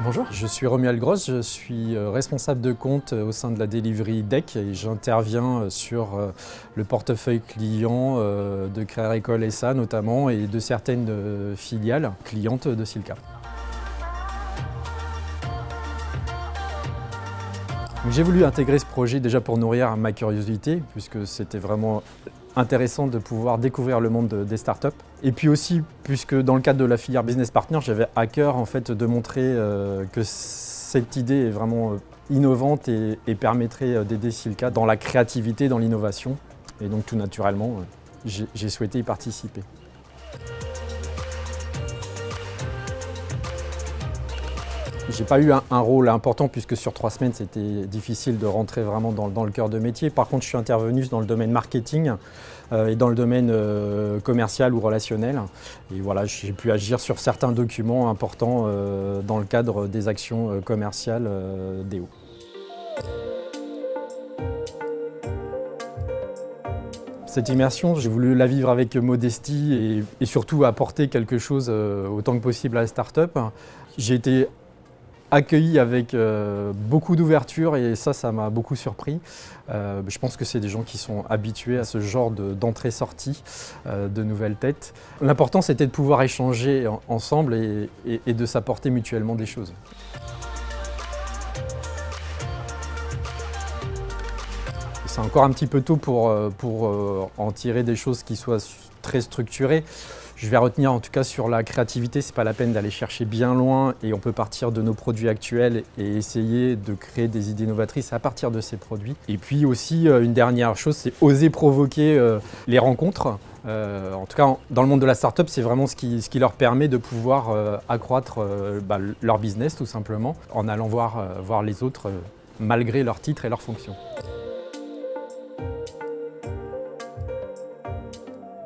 Bonjour, je suis Romuald Gross, je suis responsable de compte au sein de la delivery DEC et j'interviens sur le portefeuille client de Créer École SA notamment et de certaines filiales clientes de Silka. J'ai voulu intégrer ce projet déjà pour nourrir ma curiosité puisque c'était vraiment intéressant de pouvoir découvrir le monde des startups. Et puis aussi, puisque dans le cadre de la filière Business Partner, j'avais à cœur en fait, de montrer que cette idée est vraiment innovante et permettrait d'aider Silka dans la créativité, dans l'innovation. Et donc tout naturellement, j'ai souhaité y participer. J'ai pas eu un rôle important puisque sur 3 semaines, c'était difficile de rentrer vraiment dans le cœur de métier. Par contre, je suis intervenu dans le domaine marketing et dans le domaine commercial ou relationnel. Et voilà, j'ai pu agir sur certains documents importants dans le cadre des actions commerciales d'EO. Cette immersion, j'ai voulu la vivre avec modestie et surtout apporter quelque chose autant que possible à la start-up. J'ai été accueilli avec beaucoup d'ouverture et ça m'a beaucoup surpris. Je pense que c'est des gens qui sont habitués à ce genre d'entrée-sortie de nouvelles têtes. L'important c'était de pouvoir échanger ensemble et de s'apporter mutuellement des choses. C'est encore un petit peu tôt pour en tirer des choses qui soient très structurées. Je vais retenir en tout cas sur la créativité, c'est pas la peine d'aller chercher bien loin et on peut partir de nos produits actuels et essayer de créer des idées novatrices à partir de ces produits. Et puis aussi une dernière chose, c'est oser provoquer les rencontres. En tout cas, dans le monde de la start-up, c'est vraiment ce qui leur permet de pouvoir accroître leur business tout simplement en allant voir les autres malgré leur titre et leur fonction.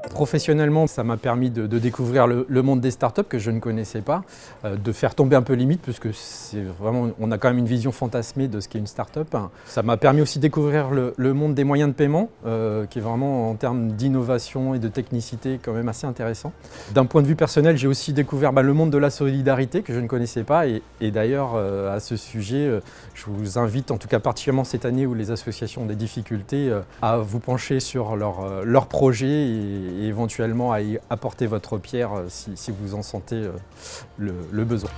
Professionnellement, ça m'a permis de découvrir le monde des startups que je ne connaissais pas, de faire tomber un peu les mythes, puisque on a quand même une vision fantasmée de ce qu'est une startup. Ça m'a permis aussi de découvrir le monde des moyens de paiement, qui est vraiment en termes d'innovation et de technicité quand même assez intéressant. D'un point de vue personnel, j'ai aussi découvert le monde de la solidarité que je ne connaissais pas et d'ailleurs à ce sujet, je vous invite en tout cas particulièrement cette année où les associations ont des difficultés à vous pencher sur leurs projets et éventuellement à y apporter votre pierre si vous en sentez le besoin.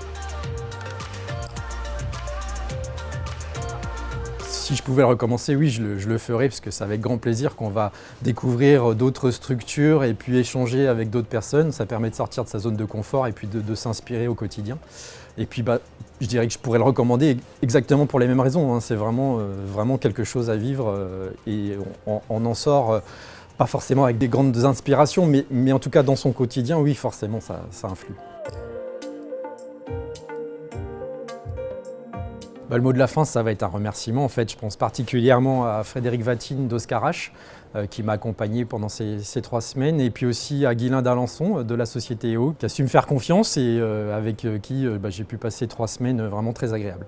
Si je pouvais le recommencer, oui, je le ferais parce que c'est avec grand plaisir qu'on va découvrir d'autres structures et puis échanger avec d'autres personnes. Ça permet de sortir de sa zone de confort et puis de s'inspirer au quotidien. Et puis je dirais que je pourrais le recommander exactement pour les mêmes raisons. C'est vraiment quelque chose à vivre et on en sort pas forcément avec des grandes inspirations, mais en tout cas dans son quotidien, oui, forcément, ça influe. Le mot de la fin, ça va être un remerciement. En fait, je pense particulièrement à Frédéric Vatine d'Oscarache, qui m'a accompagné pendant ces 3 semaines, et puis aussi à Guylain d'Alençon de la société EO, qui a su me faire confiance et avec qui j'ai pu passer 3 semaines vraiment très agréables.